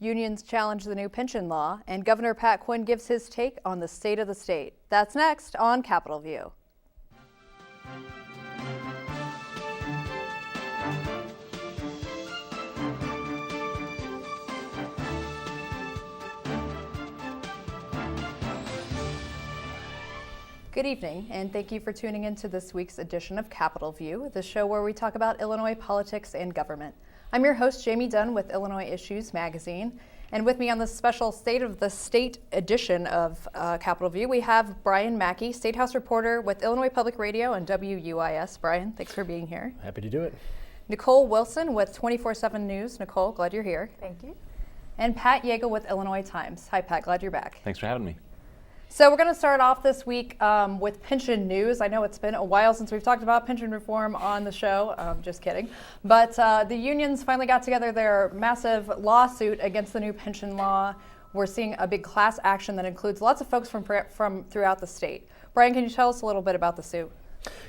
Unions challenge the new pension law, and Governor Pat Quinn gives his take on the state of the state. That's next on Capitol View. Good evening, and thank you for tuning in to this week's edition of Capitol View, the show where we talk about Illinois politics and government. I'm your host, Jamey Dunn with Illinois Issues magazine, and with me on this special State of the State edition of Capitol View, we have Brian Mackey, State House reporter with Illinois Public Radio and WUIS. Brian, thanks for being here. Happy to do it. Nicole Wilson with 24/7 News. Nicole, glad you're here. Thank you. And Pat Yeagle with Illinois Times. Hi, Pat, glad you're back. Thanks for having me. So we're going to start off this week with pension news. I know it's been a while since we've talked about pension reform on the show. Just kidding. But the unions finally got together their massive lawsuit against the new pension law. We're seeing a big class action that includes lots of folks from throughout the state. Brian, can you tell us a little bit about the suit?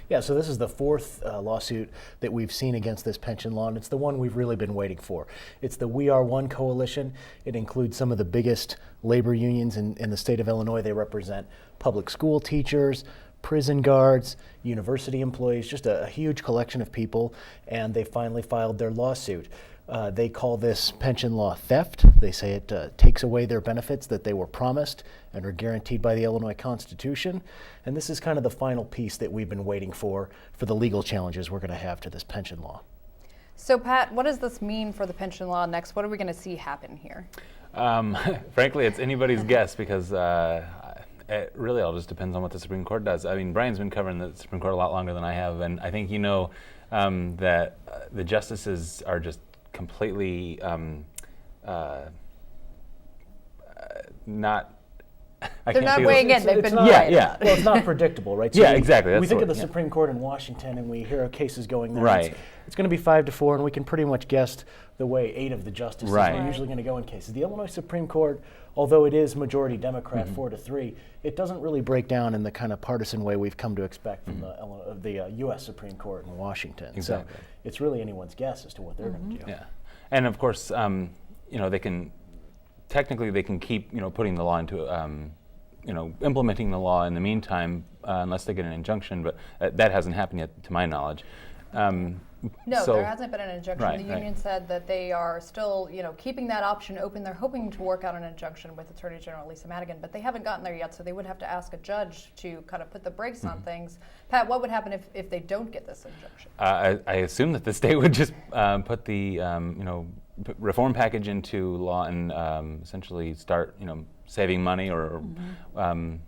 Yeah, so this is the fourth lawsuit that we've seen against this pension law, and it's the one we've really been waiting for. It's the We Are One coalition. It includes some of the biggest labor unions in the state of Illinois. They represent public school teachers, prison guards, university employees, just a huge collection of people, and they finally filed their lawsuit. They call this pension law theft. They say it takes away their benefits that they were promised and are guaranteed by the Illinois Constitution. And this is kind of the final piece that we've been waiting for the legal challenges we're going to have to this pension law. So Pat, what does this mean for the pension law next? What are we going to see happen here? Frankly, it's anybody's guess because it really all just depends on what the Supreme Court does. I mean, Brian's been covering the Supreme Court a lot longer than I have, and I think you know that the justices are just completely not. They're not weighing in. They've been quiet. Yeah. Well, it's not predictable, right? So yeah, exactly. We think of the Supreme Court in Washington, and we hear of cases going there. Right. It's going to be 5-4, and we can pretty much guess the way 8 of the justices are usually going to go in cases. The Illinois Supreme Court, although it is majority Democrat, 4-3, it doesn't really break down in the kind of partisan way we've come to expect from the U.S. Supreme Court in Washington. Exactly. So it's really anyone's guess as to what they're going to do. Yeah, and of course, they can keep putting the law into implementing the law in the meantime unless they get an injunction, but that hasn't happened yet to my knowledge. No, there hasn't been an injunction. Right, the union said that they are still, keeping that option open. They're hoping to work out an injunction with Attorney General Lisa Madigan, but they haven't gotten there yet, so they would have to ask a judge to kind of put the brakes on things. Pat, what would happen if they don't get this injunction? I assume that the state would just put the reform package into law and essentially start, saving money or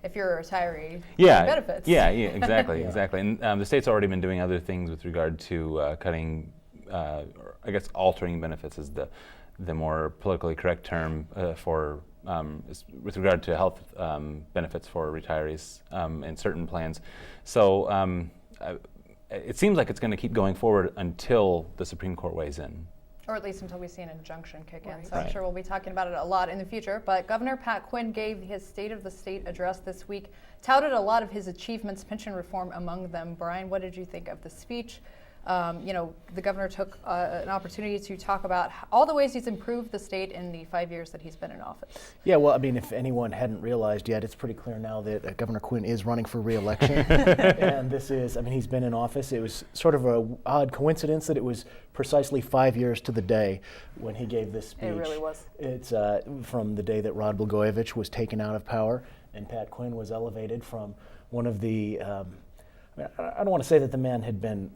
if you're a retiree, benefits. Yeah, exactly. And the state's already been doing other things with regard to cutting, or I guess altering benefits is the more politically correct term for with regard to health benefits for retirees in certain plans. So it seems like it's going to keep going forward until the Supreme Court weighs in. Or at least until we see an injunction kick in. So I'm sure we'll be talking about it a lot in the future. But Governor Pat Quinn gave his State of the State address this week, touted a lot of his achievements, pension reform among them. Brian, what did you think of the speech? The governor took an opportunity to talk about all the ways he's improved the state in the 5 years that he's been in office. Yeah, well, I mean, if anyone hadn't realized yet, it's pretty clear now that Governor Quinn is running for re-election. And this is, he's been in office. It was sort of an odd coincidence that it was precisely 5 years to the day when he gave this speech. It really was. It's from the day that Rod Blagojevich was taken out of power and Pat Quinn was elevated from one of the, I don't want to say that the man had been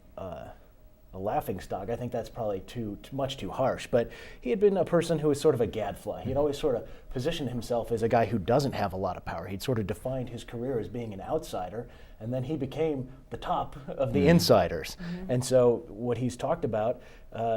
a laughingstock. I think that's probably too much too harsh. But he had been a person who was sort of a gadfly. He'd always sort of positioned himself as a guy who doesn't have a lot of power. He'd sort of defined his career as being an outsider, and then he became the top of the insiders. And so what he's talked about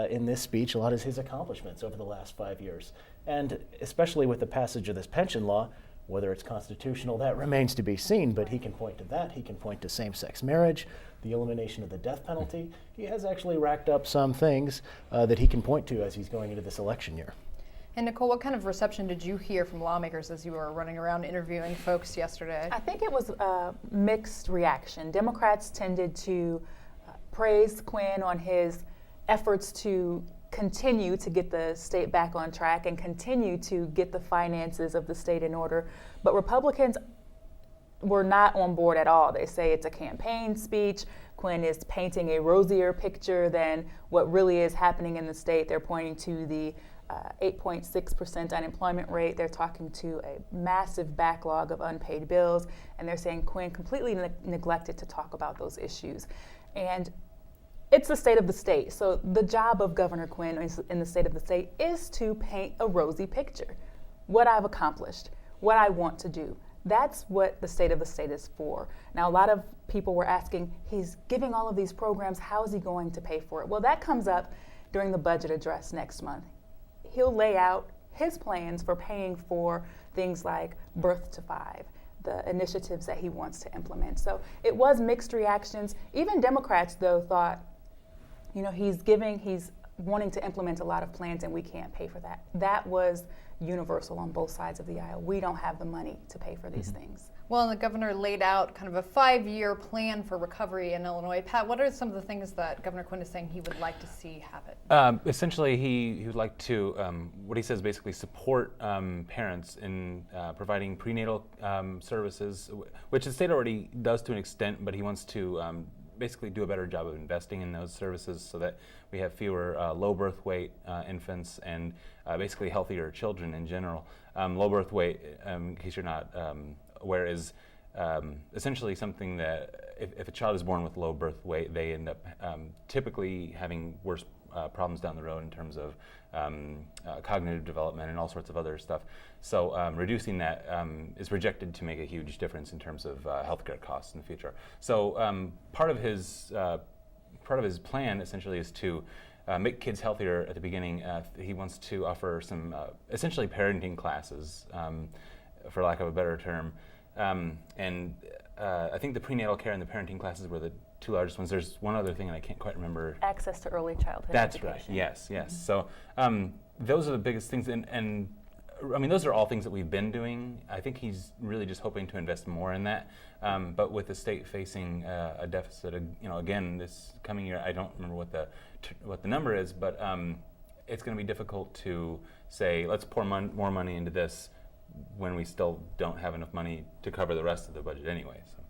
in this speech, a lot is his accomplishments over the last 5 years. And especially with the passage of this pension law, whether it's constitutional, that remains to be seen, but he can point to that. He can point to same-sex marriage, the elimination of the death penalty. He has actually racked up some things that he can point to as he's going into this election year. And Nicole, what kind of reception did you hear from lawmakers as you were running around interviewing folks yesterday? I think it was a mixed reaction. Democrats tended to praise Quinn on his efforts to continue to get the state back on track and continue to get the finances of the state in order. But Republicans were not on board at all. They say it's a campaign speech. Quinn is painting a rosier picture than what really is happening in the state. They're pointing to the 8.6% unemployment rate. They're talking to a massive backlog of unpaid bills, and they're saying Quinn completely neglected to talk about those issues. And it's the state of the state. So the job of Governor Quinn in the state of the state is to paint a rosy picture. What I've accomplished, what I want to do. That's what the state of the state is for. Now, a lot of people were asking, he's giving all of these programs, how is he going to pay for it? Well, that comes up during the budget address next month. He'll lay out his plans for paying for things like Birth to 5, the initiatives that he wants to implement. So it was mixed reactions. Even Democrats, though, thought, he's wanting to implement a lot of plans and we can't pay for that. That was universal on both sides of the aisle. We don't have the money to pay for these things. Well, and the governor laid out kind of a 5-year plan for recovery in Illinois. Pat, what are some of the things that Governor Quinn is saying he would like to see happen? Essentially, he would like to, what he says, basically support parents in providing prenatal services, which the state already does to an extent, but he wants to basically do a better job of investing in those services so that we have fewer low birth weight infants and basically healthier children in general. Low birth weight, in case you're not aware, is essentially something that if a child is born with low birth weight, they end up typically having worse problems down the road in terms of cognitive development and all sorts of other stuff. So reducing that is projected to make a huge difference in terms of healthcare costs in the future. So part of his plan essentially is to make kids healthier at the beginning. He wants to offer some essentially parenting classes, for lack of a better term. And I think the prenatal care and the parenting classes were the two largest ones. There's one other thing, and I can't quite remember. Access to early childhood That's education. right. Yes. So those are the biggest things, and I mean, those are all things that we've been doing. I think he's really just hoping to invest more in that. But with the state facing a deficit, again, this coming year, I don't remember what the number is, but it's going to be difficult to say, let's pour more money into this when we still don't have enough money to cover the rest of the budget anyway. So.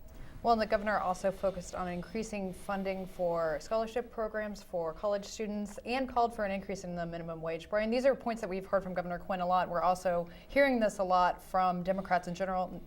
Well, and the governor also focused on increasing funding for scholarship programs for college students and called for an increase in the minimum wage. Brian, these are points that we've heard from Governor Quinn a lot. We're also hearing this a lot from Democrats in general,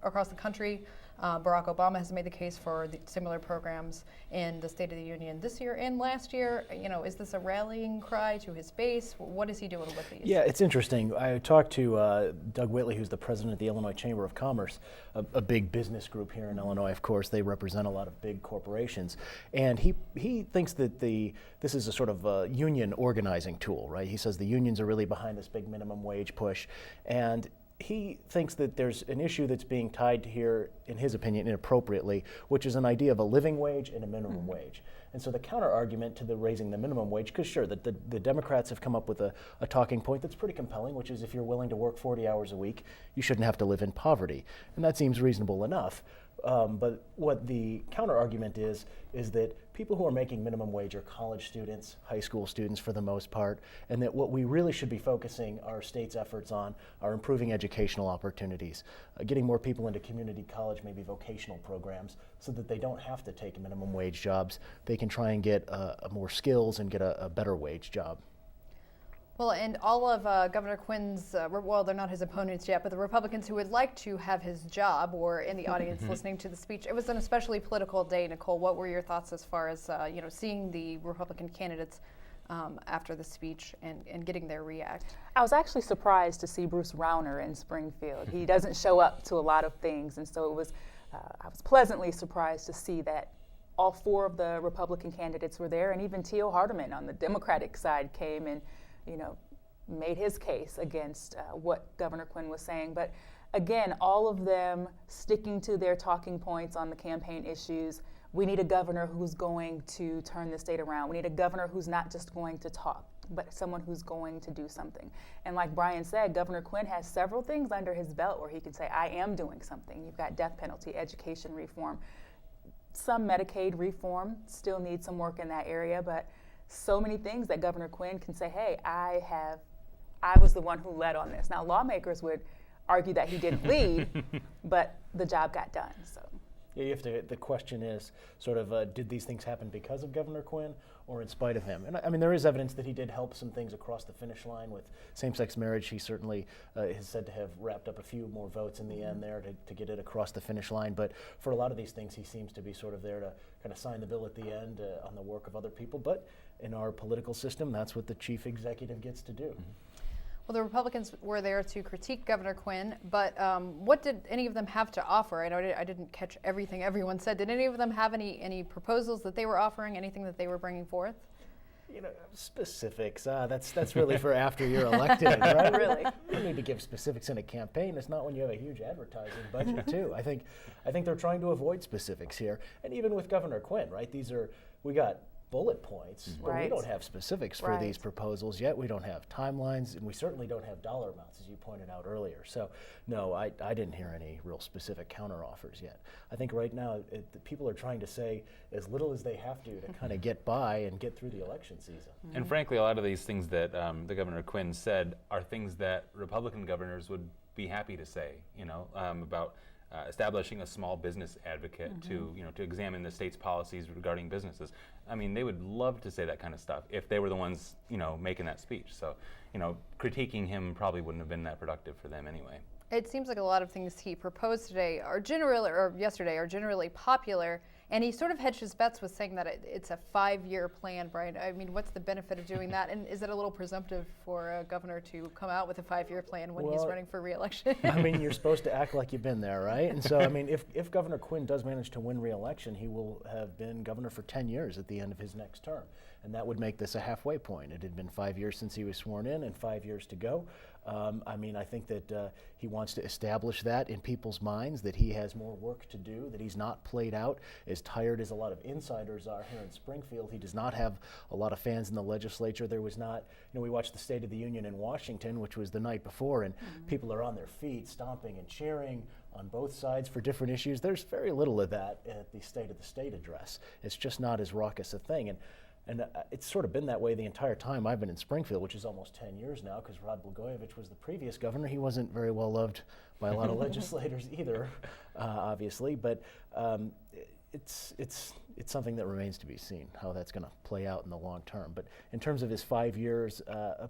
across the country. Barack Obama has made the case for the similar programs in the State of the Union this year and last year. Is this a rallying cry to his base? What is he doing with these? Yeah, it's interesting. I talked to Doug Whitley, who's the president of the Illinois Chamber of Commerce, a big business group here in Illinois. Of course, they represent a lot of big corporations, and he thinks that this is a sort of a union organizing tool, right? He says the unions are really behind this big minimum wage push, and he thinks that there's an issue that's being tied here, in his opinion, inappropriately, which is an idea of a living wage and a minimum wage. And so the counter argument to the raising the minimum wage, because sure, the Democrats have come up with a talking point that's pretty compelling, which is if you're willing to work 40 hours a week, you shouldn't have to live in poverty. And that seems reasonable enough. But what the counter argument is that people who are making minimum wage are college students, high school students for the most part, and that what we really should be focusing our state's efforts on are improving educational opportunities, getting more people into community college, maybe vocational programs, so that they don't have to take minimum wage jobs. They can try and get more skills and get a better wage job. Well, and all of Governor Quinn's, they're not his opponents yet, but the Republicans who would like to have his job were in the audience listening to the speech. It was an especially political day. Nicole, what were your thoughts as far as seeing the Republican candidates after the speech and getting their react? I was actually surprised to see Bruce Rauner in Springfield. He doesn't show up to a lot of things, and so I was pleasantly surprised to see that all four of the Republican candidates were there, and even Theo Hardeman on the Democratic side came and made his case against what Governor Quinn was saying. But again, all of them sticking to their talking points on the campaign issues. We need a governor who's going to turn the state around. We need a governor who's not just going to talk, but someone who's going to do something. And like Brian said, Governor Quinn has several things under his belt where he can say, I am doing something. You've got death penalty, education reform, some Medicaid reform, still needs some work in that area, but so many things that Governor Quinn can say, hey, I was the one who led on this. Now, lawmakers would argue that he didn't lead, but the job got done. So. Yeah, you have to. The question is sort of, did these things happen because of Governor Quinn or in spite of him? And I mean, there is evidence that he did help some things across the finish line with same-sex marriage. He certainly is said to have wrapped up a few more votes in the end there to get it across the finish line. But for a lot of these things, he seems to be sort of there to kind of sign the bill at the end on the work of other people. But in our political system, that's what the chief executive gets to do. Well, the Republicans were there to critique Governor Quinn, but what did any of them have to offer? I know I didn't catch everything everyone said. Did any of them have any proposals that they were offering, anything that they were bringing forth? You know, specifics, that's really for after you're elected, right? Really? You don't need to give specifics in a campaign. It's not when you have a huge advertising budget, too. I think they're trying to avoid specifics here. And even with Governor Quinn, right, we got bullet points, but we don't have specifics for these proposals yet. We don't have timelines, and we certainly don't have dollar amounts, as you pointed out earlier. So, no, I didn't hear any real specific counteroffers yet. I think right now the people are trying to say as little as they have to kind of get by and get through the election season. And frankly, a lot of these things that the Governor Quinn said are things that Republican governors would be happy to say, about establishing a small business advocate to examine the state's policies regarding businesses. I mean, they would love to say that kind of stuff if they were the ones, making that speech. So, critiquing him probably wouldn't have been that productive for them anyway. It seems like a lot of things he proposed yesterday are generally popular, and he sort of hedged his bets with saying that it's a 5-year plan, Brian. I mean, what's the benefit of doing that? And is it a little presumptive for a governor to come out with a 5-year plan when he's running for re-election? I mean, you're supposed to act like you've been there, right? And so, I mean, if Governor Quinn does manage to win re-election, he will have been governor for 10 years at the end of his next term. And that would make this a halfway point. It had been 5 years since he was sworn in and 5 years to go. I mean, I think that he wants to establish that in people's minds, that he has more work to do, that he's not played out as tired as a lot of insiders are here in Springfield. He does not have a lot of fans in the legislature. There was not, we watched the State of the Union in Washington, which was the night before, and people are on their feet, stomping and cheering on both sides for different issues. There's very little of that at the State of the State address. It's just not as raucous a thing. And it's sort of been that way the entire time I've been in Springfield, which is almost 10 years now, because Rod Blagojevich was the previous governor. He wasn't very well loved by a lot of legislators either, obviously. But it's something that remains to be seen, how that's going to play out in the long term. But in terms of his 5 years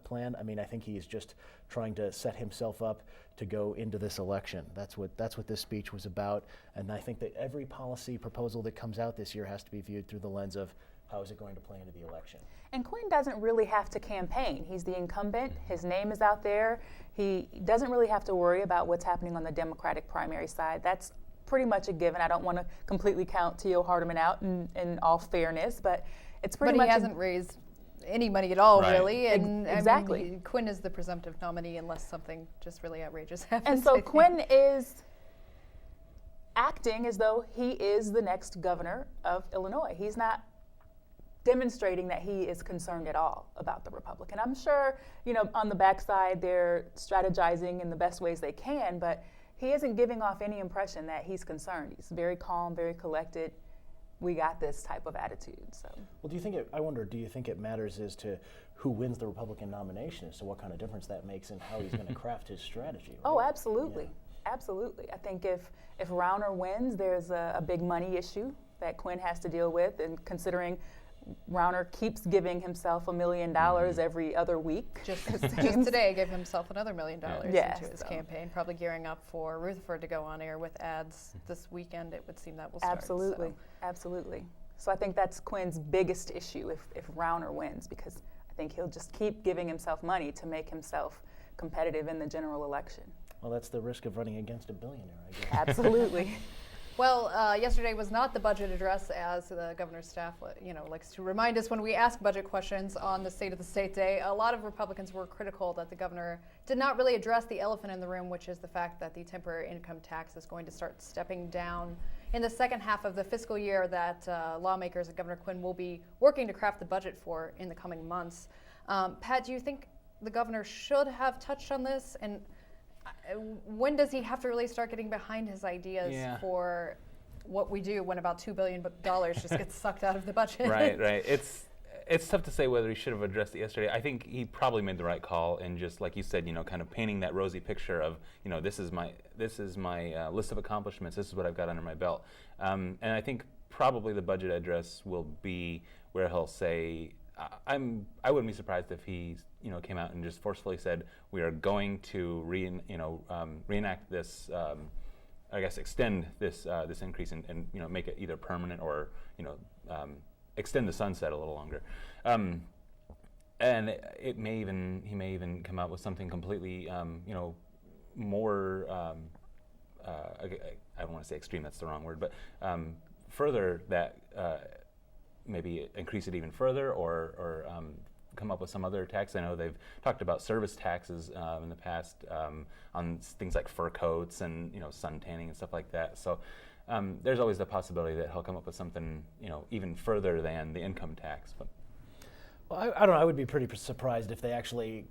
plan, I mean, I think he is just trying to set himself up to go into this election. That's what this speech was about. And I think that every policy proposal that comes out this year has to be viewed through the lens of how is it going to play into the election? And Quinn doesn't really have to campaign. He's the incumbent. His name is out there. He doesn't really have to worry about what's happening on the Democratic primary side. That's pretty much a given. I don't want to completely count T.O. Hardeman out in all fairness, but it's pretty much. But he hasn't raised any money at all, really. And exactly. I mean, Quinn is the presumptive nominee unless something just really outrageous happens. And so Quinn is acting as though he is the next governor of Illinois. He's not demonstrating that he is concerned at all about the Republican. I'm sure, on the backside they're strategizing in the best ways they can, but he isn't giving off any impression that he's concerned. He's very calm, very collected. We got this type of attitude. So. Well, do you think it matters as to who wins the Republican nomination, as to what kind of difference that makes in how he's going to craft his strategy? Right? Oh, absolutely. Yeah. Absolutely. I think if Rauner wins, there's a big money issue that Quinn has to deal with, and considering Rauner keeps giving himself $1 million every other week. Just today gave himself another $1 million into his so. campaign, probably gearing up for Rutherford to go on air with ads this weekend. It would seem that will start. Absolutely. So I think that's Quinn's biggest issue if Rauner wins, because I think he'll just keep giving himself money to make himself competitive in the general election. Well, that's the risk of running against a billionaire, I guess. Absolutely. Well, yesterday was not the budget address, as the governor's staff, likes to remind us when we ask budget questions on the State of the State Day. A lot of Republicans were critical that the governor did not really address the elephant in the room, which is the fact that the temporary income tax is going to start stepping down in the second half of the fiscal year that lawmakers and Governor Quinn will be working to craft the budget for in the coming months. Pat, do you think the governor should have touched on this? And when does he have to really start getting behind his ideas for what we do when about $2 billion just gets sucked out of the budget? Right. It's tough to say whether he should have addressed it yesterday. I think he probably made the right call, and just like you said, kind of painting that rosy picture of, this is my list of accomplishments. This is what I've got under my belt. And I think probably the budget address will be where he'll say, I wouldn't be surprised if he came out and just forcefully said, we are going to reenact this. I guess extend this increase and make it either permanent or extend the sunset a little longer, and he may even come out with something completely more. I don't want to say extreme. That's the wrong word, but further that maybe increase it even further or come up with some other tax. I know they've talked about service taxes in the past on things like fur coats and sun tanning and stuff like that. So there's always the possibility that he'll come up with something even further than the income tax. But well, I don't know. I would be pretty surprised if they actually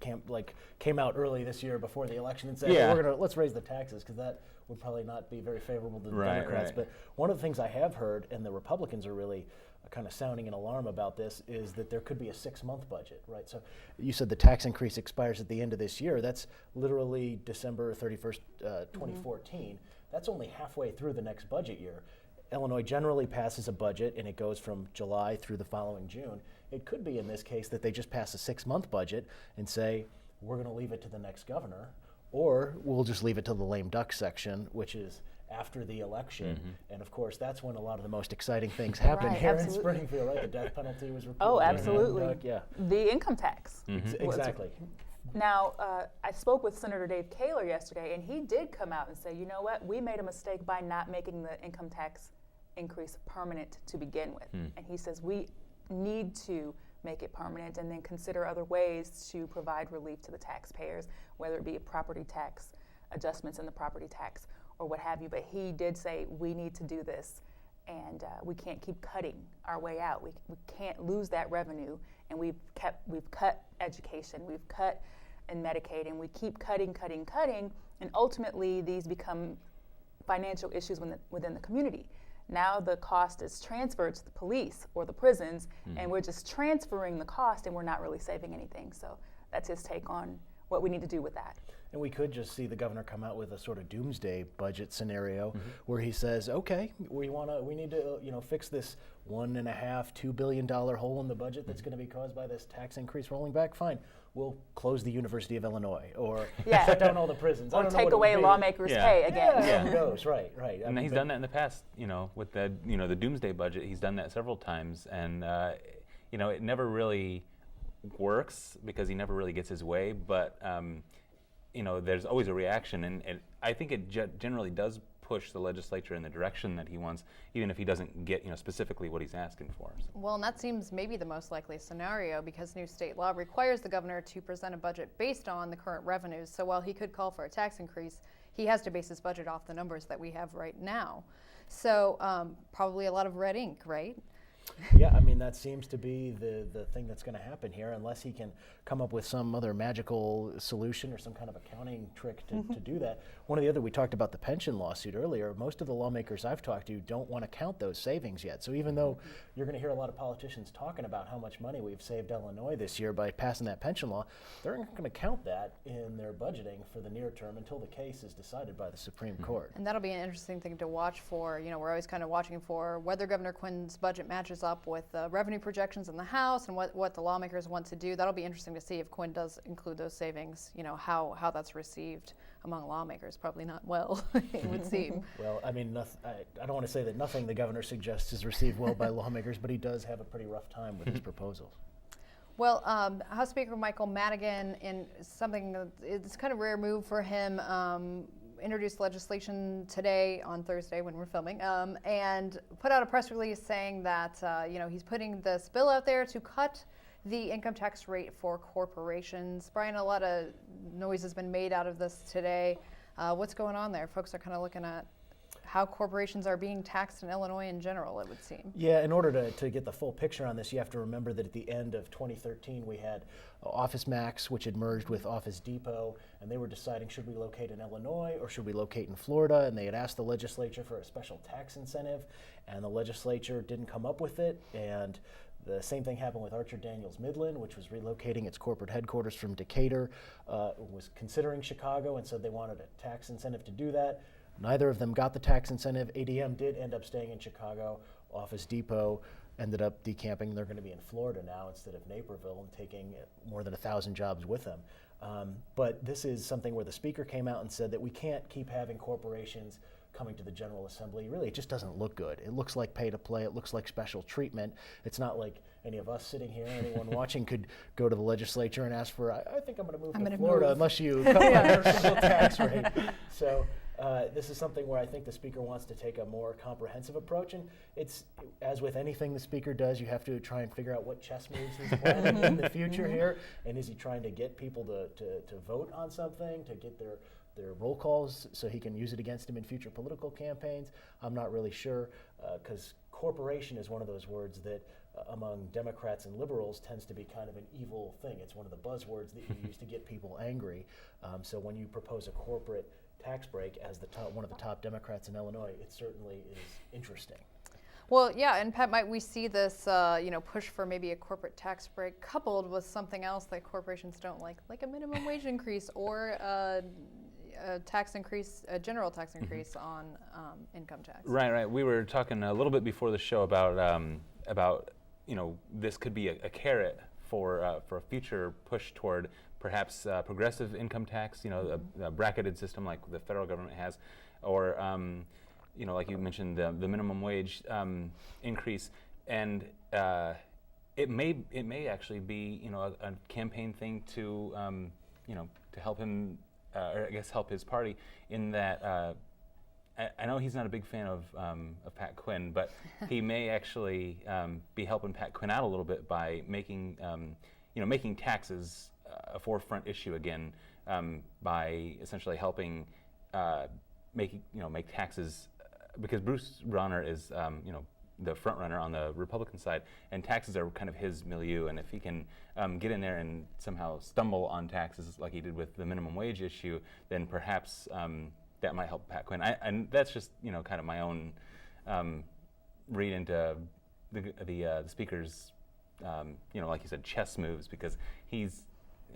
came out early this year before the election and said, let's raise the taxes, because that would probably not be very favorable to the Democrats. Right. But one of the things I have heard, and the Republicans are really kind of sounding an alarm about this, is that there could be a 6-month budget, right? So you said the tax increase expires at the end of this year. That's literally December 31st, 2014. That's only halfway through the next budget year. Illinois generally passes a budget and it goes from July through the following June. It could be in this case that they just pass a 6-month budget and say, we're going to leave it to the next governor, or we'll just leave it to the lame duck section, which is after the election. Mm-hmm. And of course, that's when a lot of the most exciting things happen Right, here absolutely. in Springfield, right? The death penalty was repealed. Oh, absolutely. Yeah. The income tax. Exactly. Now, I spoke with Senator Dave Kaler yesterday, and he did come out and say, you know what, we made a mistake by not making the income tax increase permanent to begin with. And he says we need to make it permanent and then consider other ways to provide relief to the taxpayers, whether it be a property tax, adjustments in the property tax, or what have you. But he did say we need to do this, and we can't keep cutting our way out. We can't lose that revenue, and we've cut education, we've cut in Medicaid, and we keep cutting, and ultimately these become financial issues within the community. Now the cost is transferred to the police or the prisons, and we're just transferring the cost, and we're not really saving anything. So that's his take on what we need to do with that. And we could just see the governor come out with a sort of doomsday budget scenario where he says, okay, we need to fix this $1.5–2 billion hole in the budget that's going to be caused by this tax increase rolling back. Fine, we'll close the University of Illinois, or shut down all the prisons, or take away lawmakers' pay again. Yeah, who knows? Right. And he's done that in the past. With the the doomsday budget, he's done that several times, and it never really works because he never really gets his way. But there's always a reaction, and I think it generally does push the legislature in the direction that he wants, even if he doesn't get specifically what he's asking for. So. Well, and that seems maybe the most likely scenario, because new state law requires the governor to present a budget based on the current revenues. So while he could call for a tax increase, he has to base his budget off the numbers that we have right now. So probably a lot of red ink, right? Yeah, I mean, that seems to be the thing that's going to happen here, unless he can come up with some other magical solution or some kind of accounting trick to do that. One of the other, we talked about the pension lawsuit earlier. Most of the lawmakers I've talked to don't want to count those savings yet. So even though you're going to hear a lot of politicians talking about how much money we've saved Illinois this year by passing that pension law, they're not going to count that in their budgeting for the near term until the case is decided by the Supreme Court. And that'll be an interesting thing to watch for. We're always kind of watching for whether Governor Quinn's budget matches up with the revenue projections in the House and what the lawmakers want to do. That'll be interesting to see if Quinn does include those savings, how that's received among lawmakers. Probably not well, it would seem. Well, I mean, I don't want to say that nothing the governor suggests is received well by lawmakers, but he does have a pretty rough time with his proposals. Well, House Speaker Michael Madigan, in something that it's kind of a rare move for him, introduced legislation today on Thursday when we're filming, and put out a press release saying that he's putting this bill out there to cut the income tax rate for corporations. Brian, a lot of noise has been made out of this today. What's going on there? Folks are kind of looking at how corporations are being taxed in Illinois in general, it would seem. Yeah, in order to get the full picture on this, you have to remember that at the end of 2013, we had Office Max, which had merged with Office Depot, and they were deciding, should we locate in Illinois or should we locate in Florida? And they had asked the legislature for a special tax incentive, and the legislature didn't come up with it, and The same thing happened with Archer Daniels Midland, which was relocating its corporate headquarters from Decatur, was considering Chicago and said they wanted a tax incentive to do that. Neither of them got the tax incentive. ADM did end up staying in Chicago. Office Depot ended up decamping. They're going to be in Florida now instead of Naperville and taking more than 1,000 jobs with them. But this is something where the speaker came out and said that we can't keep having corporations coming to the General Assembly. Really, it just doesn't look good. It looks like pay to play. It looks like special treatment. It's not like any of us sitting here, anyone watching could go to the legislature and ask for, I think I'm going to move to Florida unless you cut my personal tax rate. So this is something where I think the speaker wants to take a more comprehensive approach. And it's, as with anything the speaker does, you have to try and figure out what chess moves he's planning in the future here. And is he trying to get people to vote on something, to get their roll calls so he can use it against him in future political campaigns? I'm not really sure, because corporation is one of those words that among Democrats and liberals tends to be kind of an evil thing. It's one of the buzzwords that you use to get people angry. So when you propose a corporate tax break as one of the top Democrats in Illinois, it certainly is interesting. Well, yeah, and Pat, might we see this, push for maybe a corporate tax break coupled with something else that corporations don't like a minimum wage increase or a tax increase, a general tax increase on income tax? Right. We were talking a little bit before the show about this could be a carrot for a future push toward perhaps progressive income tax, a bracketed system like the federal government has, or like you mentioned, the minimum wage increase, and it may actually be a campaign thing to help him, or I guess help his party in that. I know he's not a big fan of Pat Quinn, but he may actually be helping Pat Quinn out a little bit by making taxes a forefront issue again, by essentially helping make taxes, because Bruce Rauner is the front runner on the Republican side, and taxes are kind of his milieu. And if he can get in there and somehow stumble on taxes like he did with the minimum wage issue, then perhaps that might help Pat Quinn. And that's just kind of my own read into the speaker's like you said, chess moves, because he's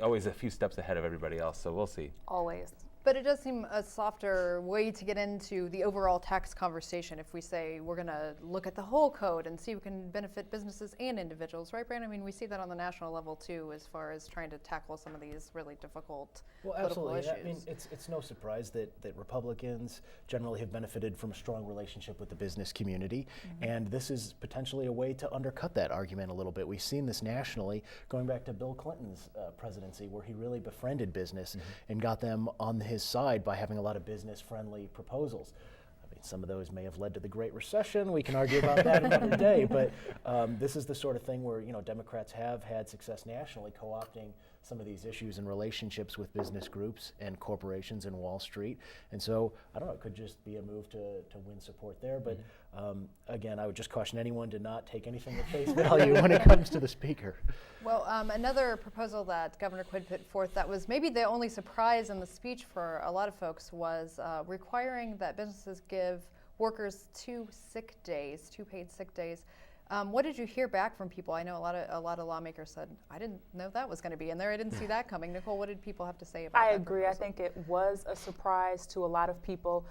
always a few steps ahead of everybody else. So we'll see. Always. But it does seem a softer way to get into the overall tax conversation if we say we're going to look at the whole code and see what can benefit businesses and individuals, right, Brandon? I mean, we see that on the national level too, as far as trying to tackle some of these really difficult political issues. I mean, it's no surprise that Republicans generally have benefited from a strong relationship with the business community, and this is potentially a way to undercut that argument a little bit. We've seen this nationally, going back to Bill Clinton's presidency, where he really befriended business and got them on his side by having a lot of business-friendly proposals. I mean, some of those may have led to the Great Recession. We can argue about that another day, but this is the sort of thing where Democrats have had success nationally co-opting some of these issues and relationships with business groups and corporations in Wall Street. And so, I don't know, it could just be a move to win support there. But again, I would just caution anyone to not take anything at face value when it comes to the speaker. Well, another proposal that Governor Quinn put forth that was maybe the only surprise in the speech for a lot of folks was requiring that businesses give workers 2 paid sick days. What did you hear back from people? I know a lot of lawmakers said, I didn't know that was going to be in there. I didn't see that coming. Nicole, what did people have to say about that? I agree. proposal? I think it was a surprise to a lot of people.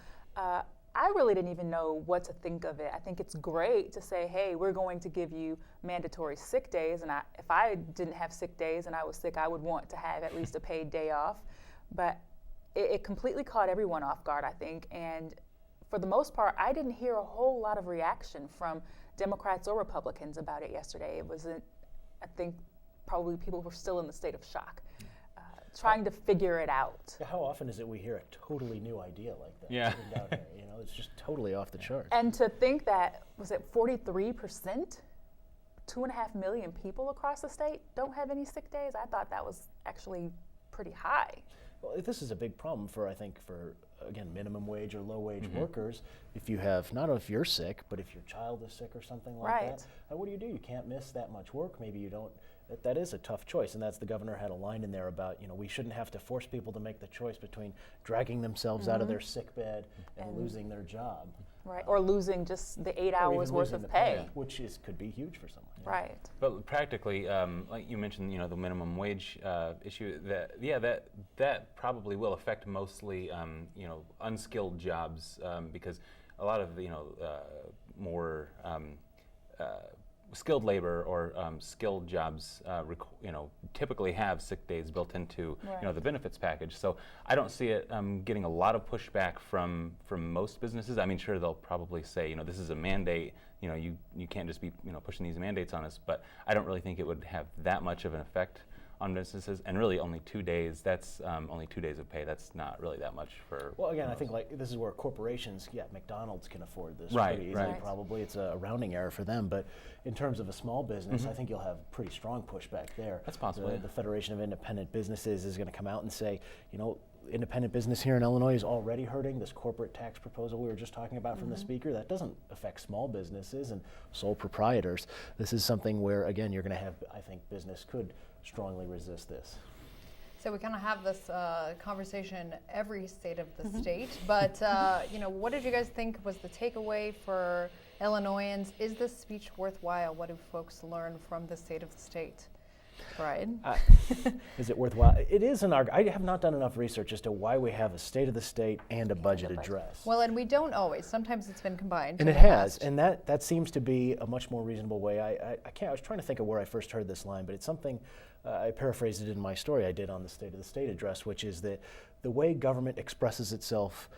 I really didn't even know what to think of it. I think it's great to say, hey, we're going to give you mandatory sick days. And if I didn't have sick days and I was sick, I would want to have at least a paid day off. But it completely caught everyone off guard, I think. And for the most part, I didn't hear a whole lot of reaction from Democrats or Republicans about it yesterday. It wasn't, I think probably people were still in the state of shock, trying to figure it out. How often is it we hear a totally new idea like that? Yeah. Down here, it's just totally off the charts. And to think that, was it 43%? 2.5 million people across the state don't have any sick days? I thought that was actually pretty high. Well, this is a big problem for again, minimum wage or low wage workers. If you have, not if you're sick, but if your child is sick or something like that, what do? You can't miss that much work. Maybe you don't that is a tough choice, and that's the governor had a line in there about, we shouldn't have to force people to make the choice between dragging themselves out of their sick bed and losing their job. Right, or losing just the 8 Or hours even worth losing of the pay. which could be huge for someone. Right. But practically, like you mentioned, the minimum wage issue. That probably will affect mostly, unskilled jobs because a lot of the more skilled labor or skilled jobs, typically have sick days built into the benefits package. So I don't see it getting a lot of pushback from most businesses. I mean, sure, they'll probably say, this is a mandate. You can't just be pushing these mandates on us. But I don't really think it would have that much of an effect on businesses, and really only 2 days. That's only 2 days of pay. That's not really that much for. Well, again, I think this is where corporations, McDonald's can afford this Right, pretty easily. right. Probably it's a rounding error for them, but in terms of a small business, I think you'll have pretty strong pushback there. That's possible. The Federation of Independent Businesses is going to come out and say, independent business here in Illinois is already hurting. This corporate tax proposal we were just talking about from the speaker, that doesn't affect small businesses and sole proprietors. This is something where, again, you're going to have, I think, business could strongly resist this. So we kind of have this conversation every state of the state, but what did you guys think was the takeaway for Illinoisans? Is this speech worthwhile? What do folks learn from the state of the state? Brian? Is it worthwhile? It is I have not done enough research as to why we have a state of the state and a budget address. Well, and we don't always. Sometimes it's been combined. And it has, and that seems to be a much more reasonable way. I was trying to think of where I first heard this line, but it's something, I paraphrased it in my story I did on the State of the State address, which is that the way government expresses itself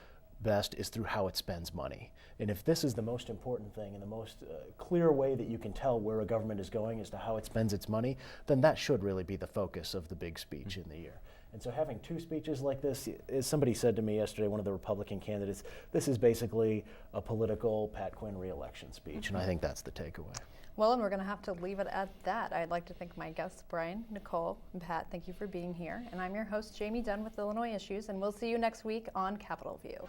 best is through how it spends money. And if this is the most important thing and the most clear way that you can tell where a government is going as to how it spends its money, then that should really be the focus of the big speech in the year. And so having two speeches like this, as somebody said to me yesterday, one of the Republican candidates, this is basically a political Pat Quinn re-election speech, and I think that's the takeaway. Well, and we're going to have to leave it at that. I'd like to thank my guests, Brian, Nicole, and Pat. Thank you for being here. And I'm your host, Jamey Dunn with Illinois Issues, and we'll see you next week on Capitol View.